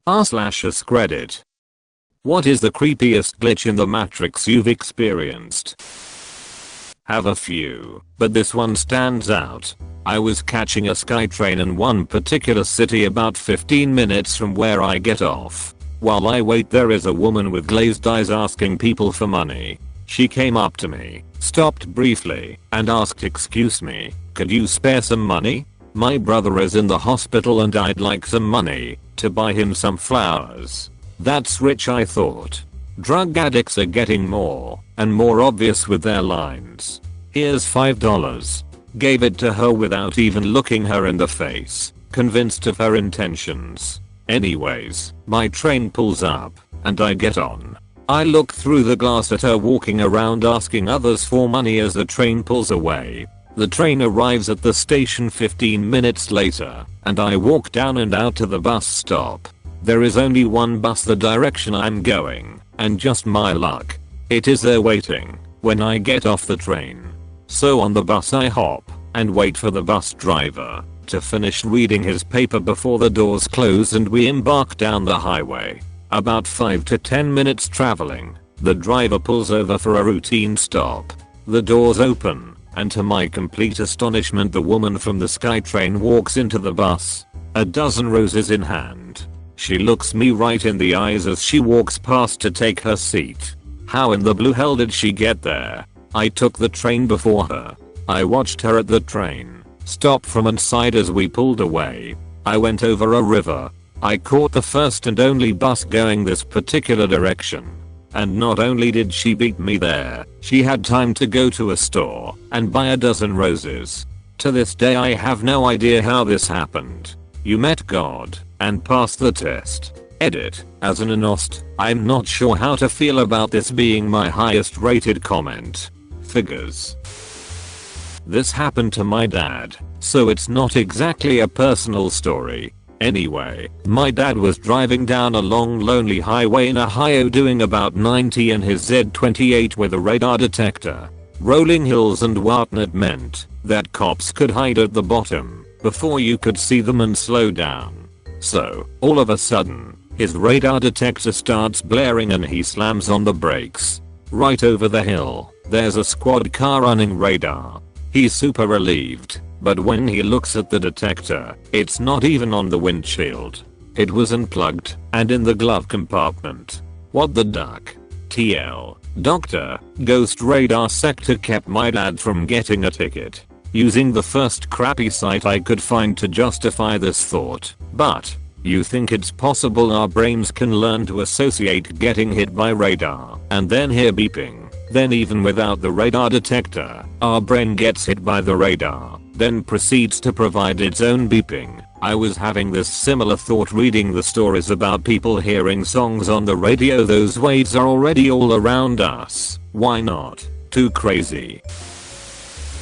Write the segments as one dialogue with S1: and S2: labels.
S1: r/AskReddit. What is the creepiest glitch in the Matrix you've experienced? Have a few, but this one stands out. I was catching a SkyTrain in one particular city about 15 minutes from where I get off. While I wait, there is a woman with glazed eyes asking people for money. She came up to me, stopped briefly, and asked, "Excuse me, could you spare some money? My brother is in the hospital and I'd like some money to buy him some flowers." That's rich, I thought. Drug addicts are getting more and more obvious with their lines. "Here's $5. Gave it to her without even looking her in the face, convinced of her intentions. Anyways, my train pulls up and I get on. I look through the glass at her walking around asking others for money as the train pulls away. The train arrives at the station 15 minutes later and I walk down and out to the bus stop. There is only one bus the direction I'm going, and just my luck, it is there waiting when I get off the train. So on the bus I hop and wait for the bus driver to finish reading his paper before the doors close and we embark down the highway. About 5 to 10 minutes traveling, the driver pulls over for a routine stop. The doors open, and to my complete astonishment the woman from the SkyTrain walks into the bus, a dozen roses in hand. She looks me right in the eyes as she walks past to take her seat. How in the blue hell did she get there? I took the train before her. I watched her at the train stop from inside as we pulled away. I went over a river. I caught the first and only bus going this particular direction. And not only did she beat me there, she had time to go to a store and buy a dozen roses. To this day I have no idea how this happened. You met God and passed the test. Edit. As an anost, I'm not sure how to feel about this being my highest rated comment. Figures. This happened to my dad, so it's not exactly a personal story. Anyway, my dad was driving down a long lonely highway in Ohio doing about 90 in his Z28 with a radar detector. Rolling hills and whatnot meant that cops could hide at the bottom before you could see them and slow down. So, all of a sudden, his radar detector starts blaring and he slams on the brakes. Right over the hill, there's a squad car running radar. He's super relieved, but when he looks at the detector, it's not even on the windshield. It was unplugged and in the glove compartment. What the duck? TL. Doctor, ghost radar sector kept my dad from getting a ticket. Using the first crappy site I could find to justify this thought. But, you think it's possible our brains can learn to associate getting hit by radar and then hear beeping? Then even without the radar detector, our brain gets hit by the radar, then proceeds to provide its own beeping. I was having this similar thought reading the stories about people hearing songs on the radio. Those waves are already all around us. Why not? Too crazy.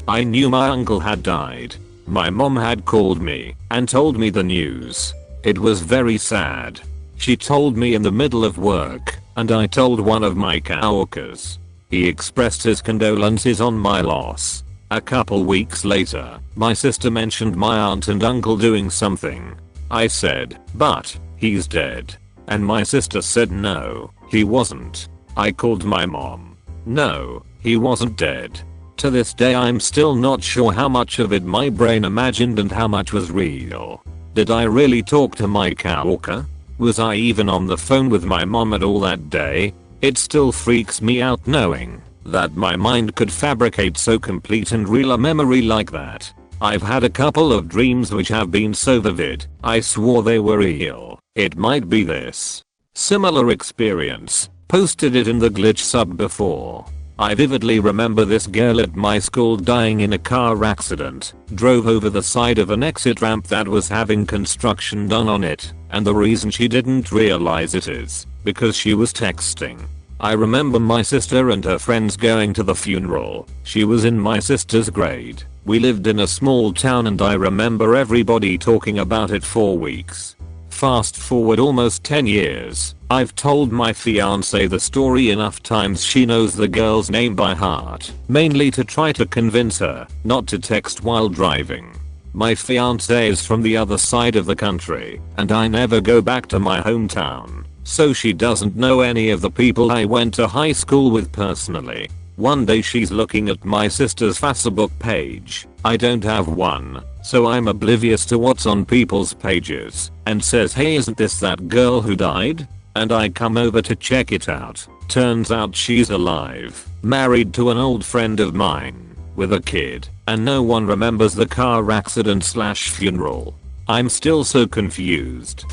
S1: I knew my uncle had died. My mom had called me and told me the news. It was very sad. She told me in the middle of work, and I told one of my coworkers. He expressed his condolences on my loss. A couple weeks later, my sister mentioned my aunt and uncle doing something. I said, "But, he's dead." And my sister said, "No, he wasn't." I called my mom. "No, he wasn't dead." To this day I'm still not sure how much of it my brain imagined and how much was real. Did I really talk to my coworker? Was I even on the phone with my mom at all that day? It still freaks me out knowing that my mind could fabricate so complete and real a memory like that. I've had a couple of dreams which have been so vivid, I swore they were real. It might be this. Similar experience. Posted it in the glitch sub before. I vividly remember this girl at my school dying in a car accident. Drove over the side of an exit ramp that was having construction done on it, and the reason she didn't realize it is because she was texting. I remember my sister and her friends going to the funeral. She was in my sister's grade. We lived in a small town and I remember everybody talking about it for weeks. Fast forward almost 10 years, I've told my fiance the story enough times she knows the girl's name by heart, mainly to try to convince her not to text while driving. My fiance is from the other side of the country and I never go back to my hometown, so she doesn't know any of the people I went to high school with personally. One day she's looking at my sister's Facebook page. I don't have one, so I'm oblivious to what's on people's pages, and says, "Hey, isn't this that girl who died?" And I come over to check it out. Turns out she's alive, married to an old friend of mine, with a kid, and no one remembers the car accident / funeral. I'm still so confused.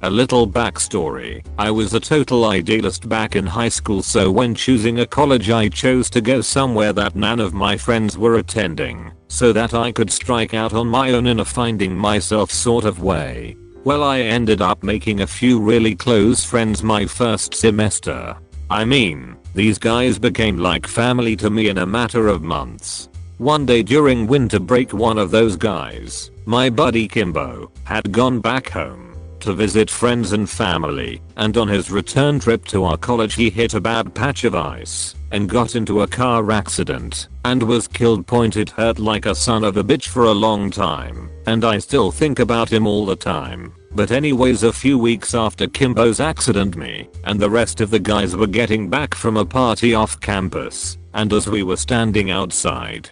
S1: A little backstory. I was a total idealist back in high school, so when choosing a college I chose to go somewhere that none of my friends were attending, so that I could strike out on my own in a finding myself sort of way. Well, I ended up making a few really close friends my first semester. I mean, these guys became like family to me in a matter of months. One day during winter break, one of those guys, my buddy Kimbo, had gone back home to visit friends and family, and on his return trip to our college he hit a bad patch of ice and got into a car accident and was killed. It hurt like a son of a bitch for a long time, and I still think about him all the time. But anyways, a few weeks after Kimbo's accident, me and the rest of the guys were getting back from a party off campus, and as we were standing outside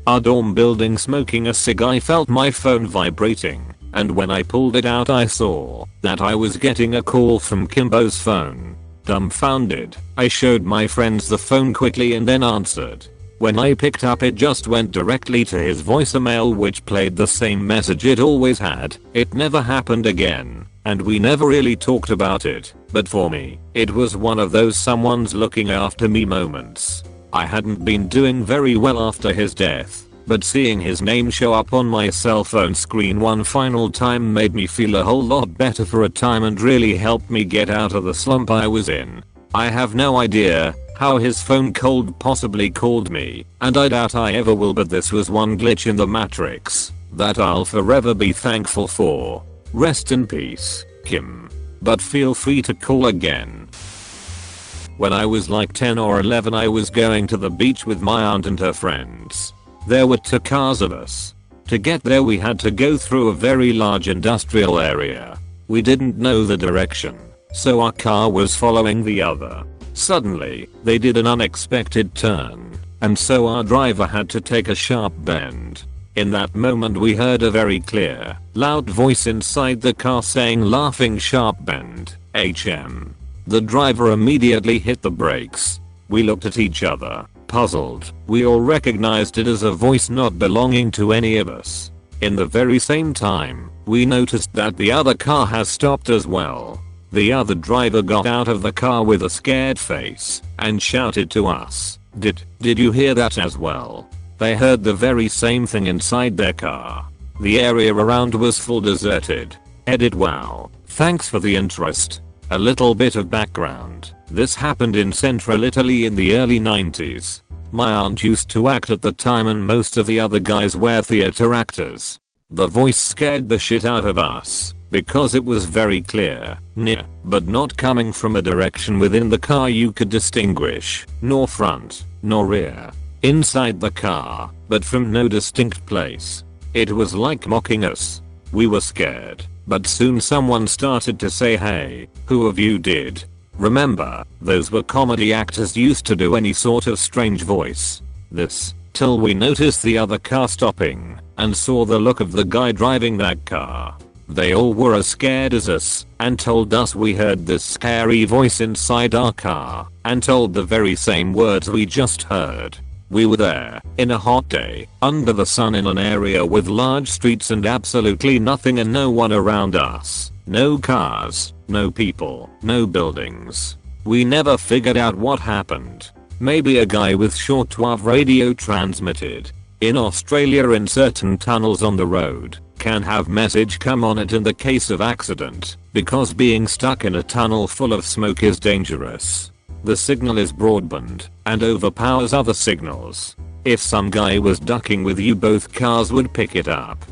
S1: our dorm building smoking a cig, I felt my phone vibrating, and when I pulled it out I saw that I was getting a call from Kimbo's phone. Dumbfounded, I showed my friends the phone quickly and then answered. When I picked up, it just went directly to his voicemail, which played the same message it always had. It never happened again, and we never really talked about it, but for me, it was one of those someone's looking after me moments. I hadn't been doing very well after his death, but seeing his name show up on my cell phone screen one final time made me feel a whole lot better for a time and really helped me get out of the slump I was in. I have no idea how his phone cold possibly called me, and I doubt I ever will, but this was one glitch in the Matrix that I'll forever be thankful for. Rest in peace, Kim. But feel free to call again. When I was like 10 or 11, I was going to the beach with my aunt and her friends. There were 2 cars of us. To get there we had to go through a very large industrial area. We didn't know the direction, so our car was following the other. Suddenly, they did an unexpected turn, and so our driver had to take a sharp bend. In that moment we heard a very clear, loud voice inside the car saying, "Laughing sharp bend, HM." The driver immediately hit the brakes. We looked at each other, puzzled. We all recognized it as a voice not belonging to any of us. In the very same time, we noticed that the other car has stopped as well. The other driver got out of the car with a scared face and shouted to us, Did you hear that as well?" They heard the very same thing inside their car. The area around was full deserted. Edit. Wow. Thanks for the interest. A little bit of background. This happened in central Italy in the early 90s. My aunt used to act at the time and most of the other guys were theater actors. The voice scared the shit out of us because it was very clear, near, but not coming from a direction within the car you could distinguish, nor front, nor rear, inside the car, but from no distinct place. It was like mocking us. We were scared, but soon someone started to say, "Hey, who of you did?" Remember, those were comedy actors used to do any sort of strange voice. This, till we noticed the other car stopping and saw the look of the guy driving that car. They all were as scared as us and told us we heard this scary voice inside our car and told the very same words we just heard. We were there, in a hot day, under the sun in an area with large streets and absolutely nothing and no one around us. No cars, no people, no buildings. We never figured out what happened. Maybe a guy with shortwave radio transmitted. In Australia, in certain tunnels on the road, can have message come on it in the case of accident, because being stuck in a tunnel full of smoke is dangerous. The signal is broadband and overpowers other signals. If some guy was ducking with you, both cars would pick it up.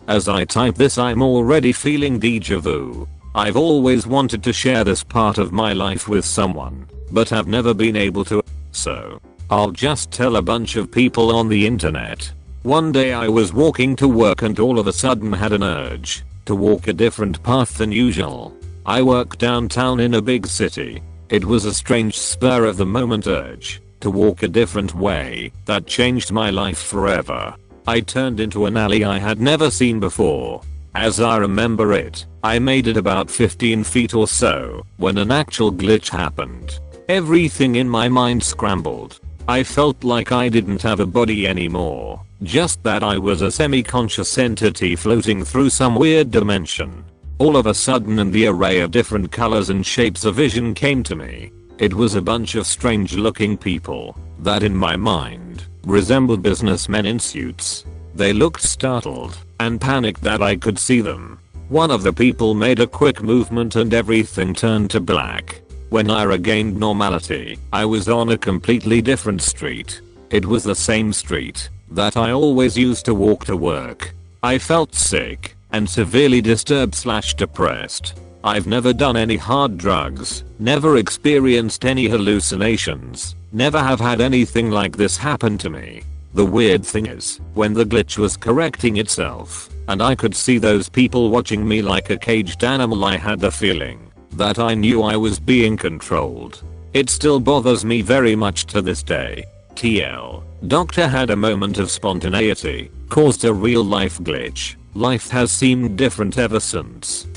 S1: As I type this, I'm already feeling déjà vu. I've always wanted to share this part of my life with someone, but have never been able to, so I'll just tell a bunch of people on the internet. One day I was walking to work and all of a sudden had an urge to walk a different path than usual. I work downtown in a big city. It was a strange spur of the moment urge to walk a different way that changed my life forever. I turned into an alley I had never seen before. As I remember it, I made it about 15 feet or so when an actual glitch happened. Everything in my mind scrambled. I felt like I didn't have a body anymore, just that I was a semi-conscious entity floating through some weird dimension. All of a sudden, in the array of different colors and shapes, a vision came to me. It was a bunch of strange looking people that in my mind resembled businessmen in suits. They looked startled and panicked that I could see them. One of the people made a quick movement and everything turned to black. When I regained normality, I was on a completely different street. It was the same street that I always used to walk to work. I felt sick and severely disturbed/depressed. I've never done any hard drugs, never experienced any hallucinations, never have had anything like this happen to me. The weird thing is, when the glitch was correcting itself, and I could see those people watching me like a caged animal, I had the feeling that I knew I was being controlled. It still bothers me very much to this day. TL. Doctor had a moment of spontaneity, caused a real life glitch. Life has seemed different ever since.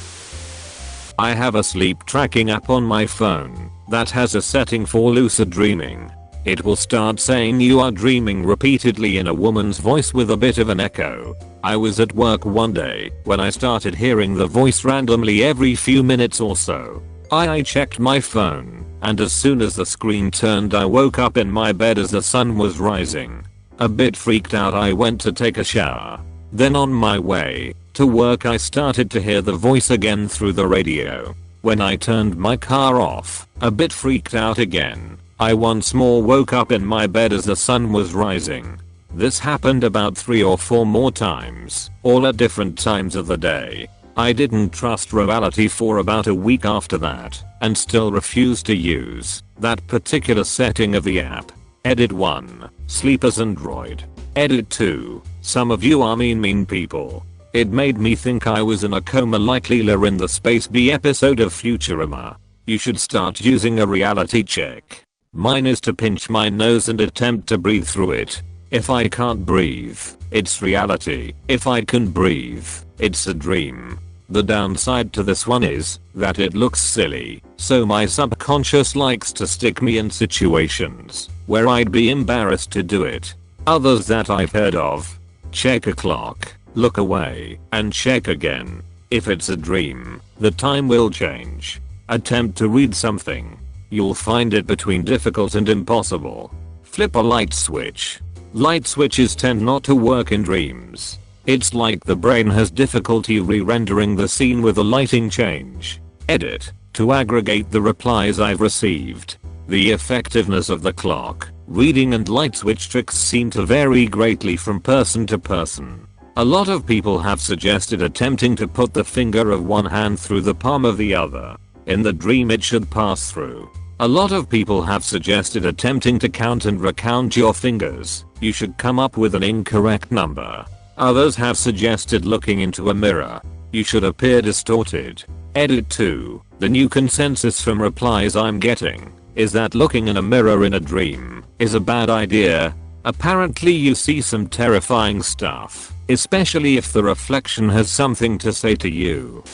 S1: I have a sleep tracking app on my phone that has a setting for lucid dreaming. It will start saying you are dreaming repeatedly in a woman's voice with a bit of an echo. I was at work one day when I started hearing the voice randomly every few minutes or so. I checked my phone, and as soon as the screen turned I woke up in my bed as the sun was rising. A bit freaked out, I went to take a shower. Then on my way to work I started to hear the voice again through the radio. When I turned my car off, a bit freaked out again, I once more woke up in my bed as the sun was rising. This happened about 3 or 4 more times, all at different times of the day. I didn't trust reality for about a week after that, and still refused to use that particular setting of the app. Edit 1. Sleep as Android. Edit 2. Some of you are mean people. It made me think I was in a coma like Leela in the Space B episode of Futurama. You should start using a reality check. Mine is to pinch my nose and attempt to breathe through it. If I can't breathe, it's reality. If I can breathe, it's a dream. The downside to this one is that it looks silly, so my subconscious likes to stick me in situations where I'd be embarrassed to do it. Others that I've heard of: check a clock, look away, and check again. If it's a dream, the time will change. Attempt to read something. You'll find it between difficult and impossible. Flip a light switch. Light switches tend not to work in dreams. It's like the brain has difficulty re-rendering the scene with a lighting change. Edit. To aggregate the replies I've received. The effectiveness of the clock, reading and light switch tricks seem to vary greatly from person to person. A lot of people have suggested attempting to put the finger of one hand through the palm of the other. In the dream it should pass through. A lot of people have suggested attempting to count and recount your fingers. You should come up with an incorrect number. Others have suggested looking into a mirror. You should appear distorted. Edit 2. The new consensus from replies I'm getting is that looking in a mirror in a dream is a bad idea. Apparently you see some terrifying stuff, especially if the reflection has something to say to you.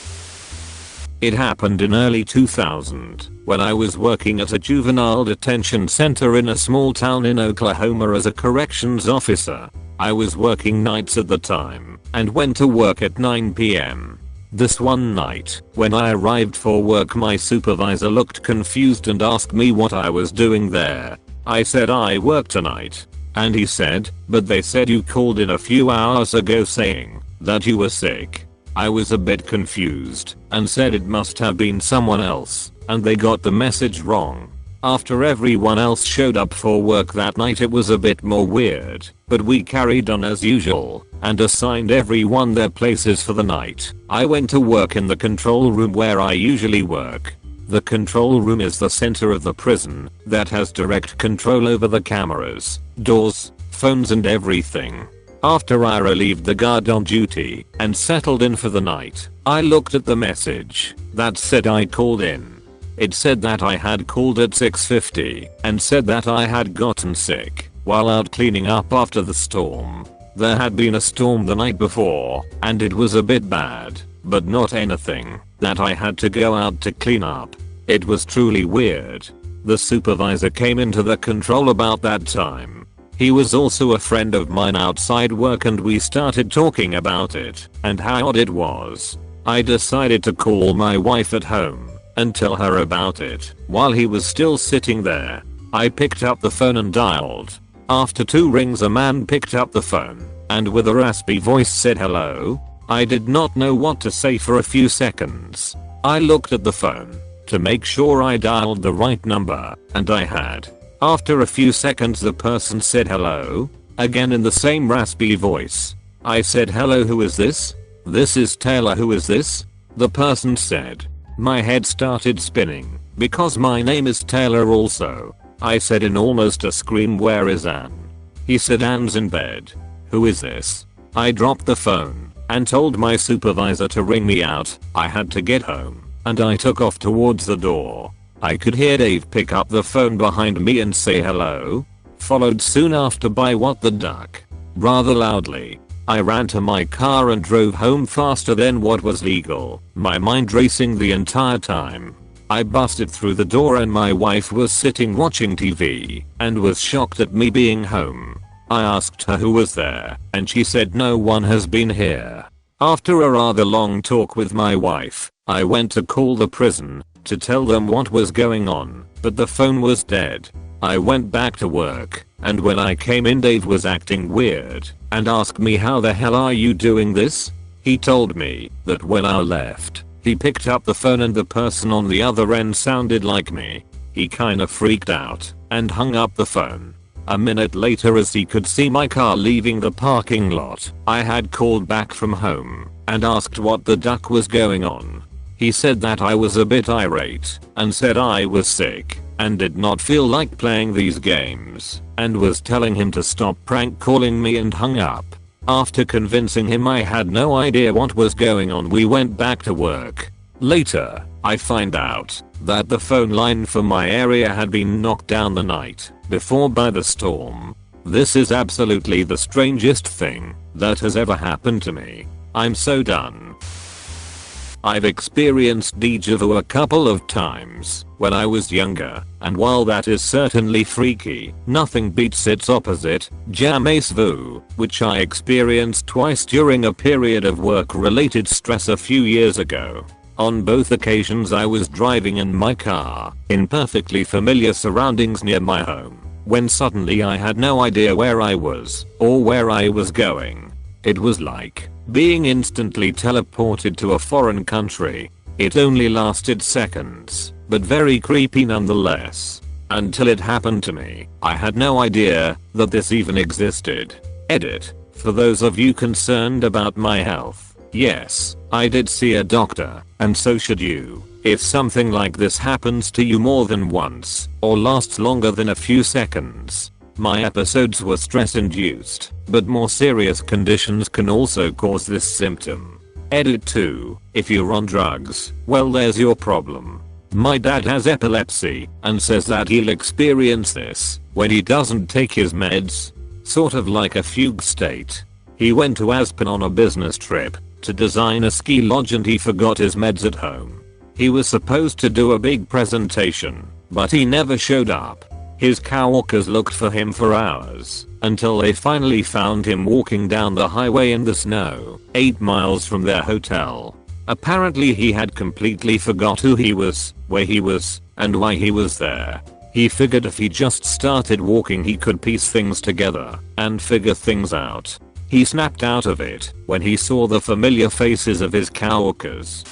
S1: It happened in early 2000 when I was working at a juvenile detention center in a small town in Oklahoma as a corrections officer. I was working nights at the time and went to work at 9 p.m. This one night, when I arrived for work, my supervisor looked confused and asked me what I was doing there. I said I work tonight. And he said, "But they said you called in a few hours ago saying that you were sick." I was a bit confused and said it must have been someone else and they got the message wrong. After everyone else showed up for work that night, it was a bit more weird, but we carried on as usual and assigned everyone their places for the night. I went to work in the control room where I usually work. The control room is the center of the prison that has direct control over the cameras, doors, phones and everything. After I relieved the guard on duty and settled in for the night, I looked at the message that said I called in. It said that I had called at 6:50 and said that I had gotten sick while out cleaning up after the storm. There had been a storm the night before and it was a bit bad, but not anything that I had to go out to clean up. It was truly weird. The supervisor came into the control about that time. He was also a friend of mine outside work and we started talking about it and how odd it was. I decided to call my wife at home and tell her about it while he was still sitting there. I picked up the phone and dialed. After 2 rings a man picked up the phone and with a raspy voice said hello. I did not know what to say for a few seconds. I looked at the phone to make sure I dialed the right number and I had. After a few seconds the person said hello, again in the same raspy voice. I said hello, who is this? This is Taylor, who is this? The person said. My head started spinning because my name is Taylor also. I said in almost a scream, where is Anne? He said Anne's in bed. Who is this? I dropped the phone and told my supervisor to ring me out. I had to get home and I took off towards the door. I could hear Dave pick up the phone behind me and say hello, followed soon after by what the duck, rather loudly. I ran to my car and drove home faster than what was legal, my mind racing the entire time. I busted through the door and my wife was sitting watching TV and was shocked at me being home. I asked her who was there and she said no one has been here. After a rather long talk with my wife, I went to call the prison to tell them what was going on, but the phone was dead. I went back to work and when I came in Dave was acting weird and asked me, how the hell are you doing this? He told me that when I left, he picked up the phone and the person on the other end sounded like me. He kinda freaked out and hung up the phone. A minute later, as he could see my car leaving the parking lot, I had called back from home and asked what the duck was going on. He said that I was a bit irate and said I was sick and did not feel like playing these games and was telling him to stop prank calling me and hung up. After convincing him I had no idea what was going on, we went back to work. Later, I find out that the phone line for my area had been knocked down the night before by the storm. This is absolutely the strangest thing that has ever happened to me. I'm so done. I've experienced déjà vu a couple of times when I was younger, and while that is certainly freaky, nothing beats its opposite, jamais vu, which I experienced twice during a period of work-related stress a few years ago. On both occasions I was driving in my car, in perfectly familiar surroundings near my home, when suddenly I had no idea where I was, or where I was going. It was like being instantly teleported to a foreign country. It only lasted seconds, but very creepy nonetheless. Until it happened to me, I had no idea that this even existed. Edit. For those of you concerned about my health, yes, I did see a doctor, and so should you. If something like this happens to you more than once, or lasts longer than a few seconds. My episodes were stress induced, but more serious conditions can also cause this symptom. Edit 2. If you're on drugs, well, there's your problem. My dad has epilepsy and says that he'll experience this when he doesn't take his meds. Sort of like a fugue state. He went to Aspen on a business trip to design a ski lodge and he forgot his meds at home. He was supposed to do a big presentation, but he never showed up. His coworkers looked for him for hours until they finally found him walking down the highway in the snow, 8 miles from their hotel. Apparently he had completely forgot who he was, where he was, and why he was there. He figured if he just started walking he could piece things together and figure things out. He snapped out of it when he saw the familiar faces of his coworkers.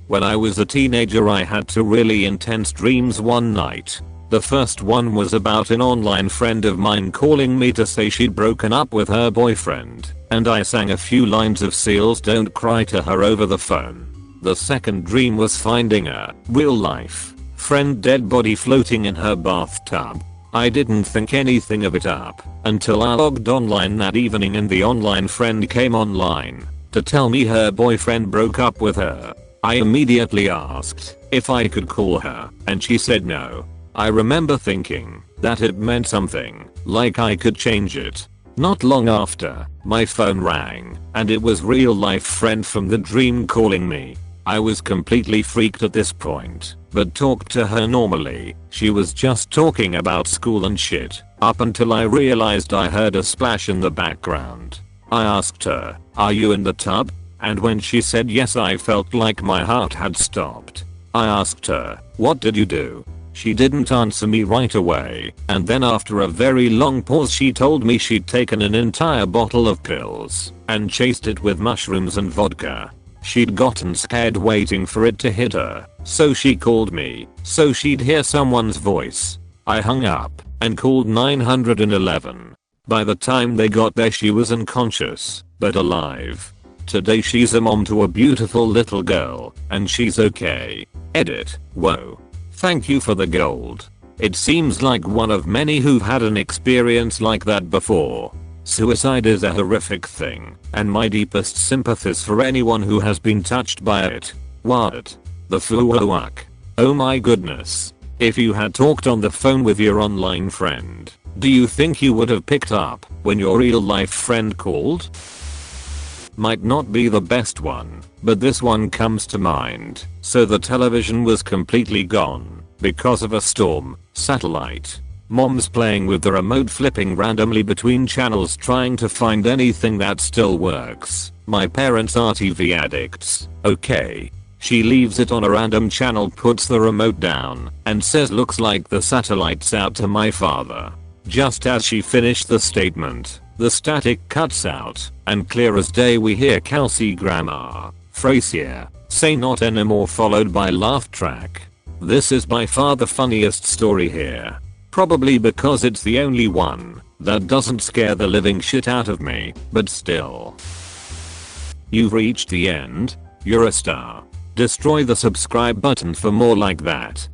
S1: When I was a teenager I had 2 really intense dreams one night. The first one was about an online friend of mine calling me to say she'd broken up with her boyfriend, and I sang a few lines of Seal's Don't Cry to her over the phone. The second dream was finding a real life friend dead body floating in her bathtub. I didn't think anything of it up until I logged online that evening and the online friend came online to tell me her boyfriend broke up with her. I immediately asked if I could call her and she said no. I remember thinking that it meant something, like I could change it. Not long after, my phone rang and it was real life friend from the dream calling me. I was completely freaked at this point, but talked to her normally. She was just talking about school and shit, up until I realized I heard a splash in the background. I asked her, "Are you in the tub?" And when she said yes, I felt like my heart had stopped. I asked her, "What did you do?" She didn't answer me right away, and then after a very long pause she told me she'd taken an entire bottle of pills and chased it with mushrooms and vodka. She'd gotten scared waiting for it to hit her, so she called me so she'd hear someone's voice. I hung up and called 911. By the time they got there she was unconscious, but alive. Today she's a mom to a beautiful little girl, and she's okay. Edit. Whoa. Thank you for the gold. It seems like one of many who've had an experience like that before. Suicide is a horrific thing, and my deepest sympathies for anyone who has been touched by it. What the fuck? Oh my goodness. If you had talked on the phone with your online friend, do you think you would have picked up when your real life friend called? Might not be the best one, but this one comes to mind. So the television was completely gone because of a storm. Satellite. Mom's playing with the remote, flipping randomly between channels trying to find anything that still works. My parents are TV addicts. Okay. She leaves it on a random channel, puts the remote down, and says, "Looks like the satellite's out," to my father. Just as she finished the statement, the static cuts out, and clear as day we hear Kelsey Grammer, Frasier, say "not anymore," followed by laugh track. This is by far the funniest story here. Probably because it's the only one that doesn't scare the living shit out of me, but still. You've reached the end. You're a star. Destroy the subscribe button for more like that.